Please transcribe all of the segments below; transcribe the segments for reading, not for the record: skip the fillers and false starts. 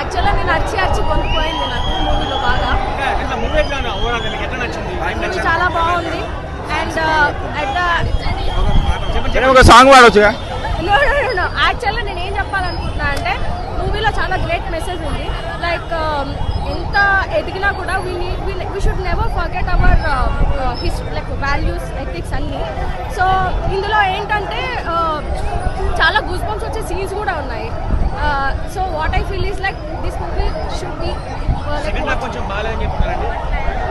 యాక్చువల్గా నేను అరిచి కొనుక్కోయింది నాకు మూవీలో బాగా. మూవీ చాలా బాగుంది. అండ్ ఒక సాంగ్ పాడొచ్చుగా. యాక్చువల్గా నేను ఏం చెప్పాలనుకుంటున్నా అంటే మూవీలో చాలా గ్రేట్ మెసేజ్ ఉంది. లైక్ ఎంత ఎదిగినా కూడా we should never forget our like values, ethics అన్నీ. సో ఇందులో ఏంటంటే చాలా గూస్ బంప్స్ వచ్చే సీన్స్ కూడా ఉన్నాయి. So what I feel is like this movie should be.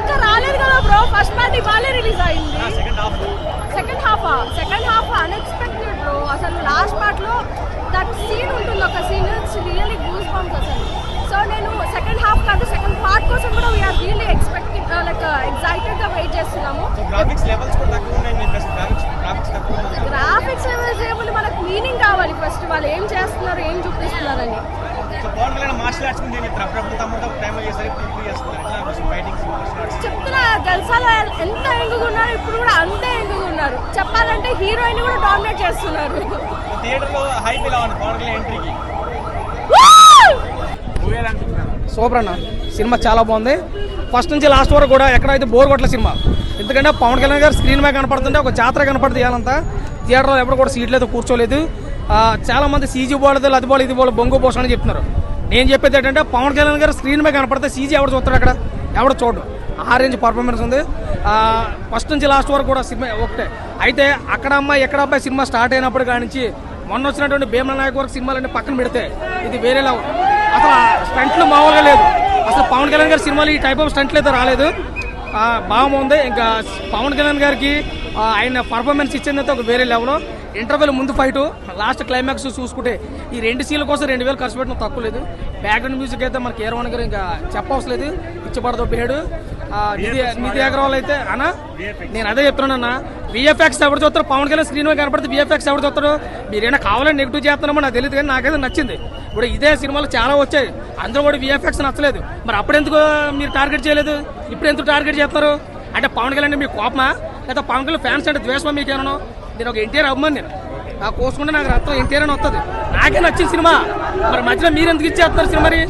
ఇంకా రాలేదు కదా బ్రో, ఫస్ట్ పార్ట్ ఇవాళే రిలీజ్ అయింది. Second half unexpected bro. అసలు లాస్ట్ పార్ట్ లో దట్ సీన్ ఉంటుంది, ఒక scene it's really goosebumps అసలు. సో నేను సెకండ్ హాఫ్ కాదు సెకండ్ పార్ట్ కోసం కూడా we are really expecting like excited గా వెయిట్ చేస్తున్నాము. గ్రాఫిక్స్ లెవెల్స్ ఏముంది, మనకు మీనింగ్ కావాలి ఫస్ట్, వాళ్ళు ఏం చేస్తున్నారు ఏం చూపిస్తున్నారని. చెప్తున్నా జల్సాలో ఎంత ఎంగుగా ఉన్నారు, ఇప్పుడు కూడా అంతే ఎంగుగా ఉన్నారు. చెప్పాలంటే హీరోయిన్ కూడా డామినేట్ చేస్తున్నారు. సూపర్ అన్న, సినిమా చాలా బాగుంది. ఫస్ట్ నుంచి లాస్ట్ వరకు కూడా ఎక్కడైతే బోర్ కొట్ల సినిమా. ఎందుకంటే పవన్ కళ్యాణ్ గారు స్క్రీన్ మీద కనపడుతుంటే ఒక జాతర కనపడుతుంది. ఇవాళంతా థియేటర్లో ఎప్పుడు కూడా సీట్లు అయితే కూర్చోలేదు. చాలా మంది సీజీ బాలేదు, అది బాలేదు, ఇది బాలేదు, బొంగు పోషణ అని చెప్తున్నారు. నేను చెప్పేది ఏంటంటే పవన్ కళ్యాణ్ గారు స్క్రీన్ మీద కనపడితే సీజీ ఎవడు చూస్తాడు, అక్కడ ఎవడు చూడు. ఆ రేంజ్ పర్ఫార్మెన్స్ ఉంది. ఫస్ట్ నుంచి లాస్ట్ వరకు కూడా సినిమా ఒకటే. అయితే అక్కడ అమ్మాయి ఎక్కడ అబ్బాయి సినిమా స్టార్ట్ అయినప్పుడు కానించి మొన్న వచ్చినటువంటి భీమల నాయక్ వరకు సినిమాలన్నీ పక్కన పెడితే ఇది వేరే లెవెల్. అసలు స్టంట్లు మామూలుగా లేదు. అసలు పవన్ కళ్యాణ్ గారి సినిమాలు ఈ టైప్ ఆఫ్ స్టంట్లు అయితే రాలేదు. బాగుంది. ఇంకా పవన్ కళ్యాణ్ గారికి ఆయన పర్ఫార్మెన్స్ ఇచ్చిందంటే ఒక వేరే లెవెల్. ఇంటర్వెల్ ముందు ఫైటు, లాస్ట్ క్లైమాక్స్ చూసుకుంటే ఈ 2 సీన్ల కోసం 2000 ఖర్చు పెట్టడం తక్కువ లేదు. బ్యాక్గ్రౌండ్ మ్యూజిక్ అయితే మనకి ఏరవన్ గారు ఇంకా చెప్పవసరం లేదు, ఇచ్చబడదు పేడు. నిధి అగర్వాల్ అయితే అన్న నేను అదే చెప్తున్నాను అన్న, విఎఫ్ఎక్స్ ఎవరు చూస్తారు, పవన్ కళ్యాణ్ స్క్రీన్ మీద కనపడితే విఎఫ్ఎక్స్ ఎవరు చూస్తారు. మీరైనా కావాలని నెగిటివ్ చేస్తున్నామో నాకు తెలియదు, కానీ నాకైతే నచ్చింది. ఇప్పుడు ఇదే సినిమాలు చాలా వచ్చాయి, అందులో కూడా విఎఫ్ఎక్స్ నచ్చలేదు. మరి అప్పుడెందుకు మీరు టార్గెట్ చేయలేదు, ఇప్పుడు ఎందుకు టార్గెట్ చేస్తారు? అంటే పవన్ కళ్యాణ్ మీకు కోపమా, లేదా పవన్ కళ్యాణ్ ఫ్యాన్స్ అంటే ద్వేషమా మీకేమన్నా? నేను ఒక ఎన్టీఆర్ అభిమాని, నేను కోసుకుంటే నాకు రక్తం ఎన్టీఆర్ అని వస్తుంది. నాకే నచ్చిన సినిమా, మరి మధ్యలో మీరు ఎందుకు ఇచ్చేస్తున్నారు సినిమాని?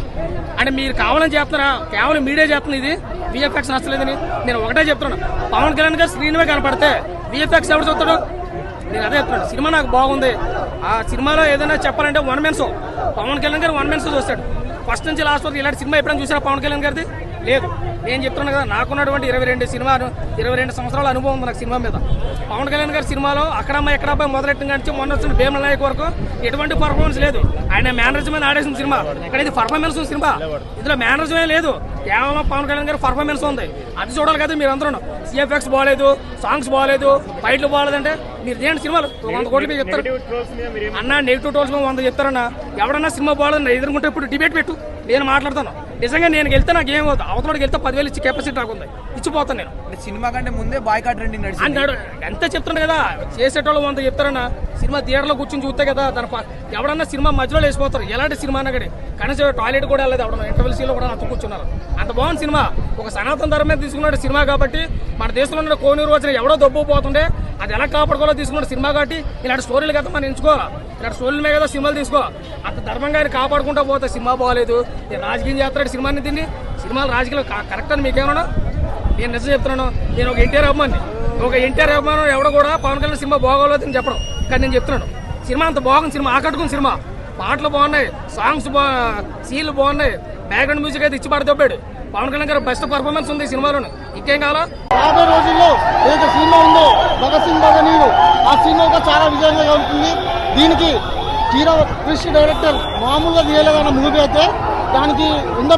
అంటే మీరు కావాలని చేస్తున్నారా, కేవలం మీడియా చేస్తుంది ఇది విఎఫ్ఎక్స్ నచ్చలేదని. నేను ఒకటే చెప్తున్నాను, పవన్ కళ్యాణ్ గారు స్క్రీన్ మీద కనపడితే విఎఫ్ఎక్స్ ఎవరు చూస్తాడు? నేను అదే చెప్తున్నాను. సినిమా నాకు బాగుంది. ఆ సినిమాలో ఏదైనా చెప్పాలంటే 1 man షో. పవన్ కళ్యాణ్ గారు 1 man షో చూస్తాడు ఫస్ట్ నుంచి లాస్ట్ వరకు. ఇలాంటి సినిమా ఎప్పుడైనా చూసారా పవన్ కళ్యాణ్ గారిది? లేదు. నేను చెప్తున్నాను కదా, నాకున్నటువంటి 22 సంవత్సరాల అనుభవం ఉంది నాకు సినిమా మీద. పవన్ కళ్యాణ్ గారి సినిమాలో అక్కడ అమ్మాయి ఎక్కడ అబ్బాయి మొదలెట్టిన కానీ మొన్న వచ్చిన భీమల నాయక్ వరకు ఎటువంటి పర్ఫార్మెన్స్ లేదు. ఆయన మేనరిజం ఆడేసిన సినిమా, ఇక్కడ ఇది పర్ఫార్మెన్స్ సినిమా. ఇందులో మేనరిజమే లేదు, కేవలం పవన్ కళ్యాణ్ గారి పర్ఫార్మెన్స్ ఉంది. అది చూడాలి కదా మీరు అందరూ. సిఎఫ్ఎక్స్ బాగాలేదు, సాంగ్స్ బాగాలేదు, ఫైట్లు బాగాలేదంటే మీరు దేంటి సినిమాలు 100 కోట్లు మీరు చెప్తారు అన్న. Negative tolls 100 చెప్తారన్నా. ఎవడన్నా సినిమా బాగాలేదన్నా ఎదుర్కొంటే ఇప్పుడు డిబేట్ పెట్టు, నేను మాట్లాడతాను. నిజంగా నేను వెళ్తే నాకు ఏం అవుతుంది, అవతలకి వెళ్తే 10,000 ఇచ్చి కెపాసిటీ నాకు ఉంది, ఇచ్చిపోతాను నేను. సినిమా కంటే ముందే బాయ్కాట్ ట్రెండింగ్ అన్నాడు. ఎంత చెప్తున్నా కదా, చేసేటోళ్ళు 100 చెప్తారన్నా. సినిమా థియేటర్లో కూర్చొని చూస్తే కదా దాని ఎవడన్నా సినిమా మధ్యలో వేసిపోతారు. ఎలాంటి సినిమా అన్నా కానీ కనీసం టాయిలెట్ కూడా వెళ్ళలేదు ఎవడన్నా. ఇంటర్వెల్ సీన్లో కూడా అంత కూర్చున్నారు. అంత బాగుంది సినిమా. ఒక సనాతన ధర్మం మీద తీసుకున్నాడు సినిమా కాబట్టి. మన దేశంలో ఉన్న కోనూరు వచ్చిన ఎవడో దొబ్బుపోతుండే అది ఎలా కాపాడుకోవాలో తీసుకున్నాడు సినిమా కాబట్టి. ఇలాంటి స్టోరీలు కదా మనం ఎంచుకో, ఇలాంటి స్టోరీల మీద కదా సినిమాలు తీసుకో. అంత ధర్మంగా ఆయన కాపాడుకుంటూ పోతే సినిమా బాగాలేదు. నేను రాజకీయం చేస్తాడు సినిమాని, తిని సినిమాలు రాజకీయాలు కరెక్ట్ అని మీకేమన్నా? నేను నిజం చెప్తున్నాను. నేను ఒక ఎన్టీఆర్ అభిమాని. ఎవడో కూడా పవన్ కళ్యాణ్ సినిమా బాగోలేదు అని చెప్పడం, కానీ నేను చెప్తున్నాను సినిమా అంత బాగుంది. సినిమా ఆకట్టుకున్న సినిమా, పాటలు బాగున్నాయి, సాంగ్స్ సీన్లు బాగున్నాయి, బ్యాక్గ్రౌండ్ మ్యూజిక్ అయితే ఇచ్చి పడితోపాడు. పవన్ కళ్యాణ్ గారు బెస్ట్ పర్ఫార్మెన్స్ ఉంది సినిమాలోను. ఇంకేం కావాలా? రాబోయే రోజుల్లో ఏదైతే సినిమా ఉందో భగత్ సింగ్ భగనీరు, ఆ సినిమా ఒక చాలా విజయంగా ఉంటుంది. దీనికి హీరో క్రిష్ డైరెక్టర్ మామూలుగా తీయలేదన్న మూవీ అయితే దానికి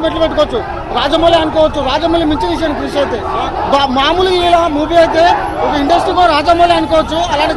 మెట్లు పెట్టుకోవచ్చు. రాజమౌళి అనుకోవచ్చు, రాజమౌళి మించి విషయం క్రిష్ అయితే. మామూలుగా మూవీ అయితే ఒక ఇండస్ట్రీకో రాజమౌళి అనుకోవచ్చు. అలాంటి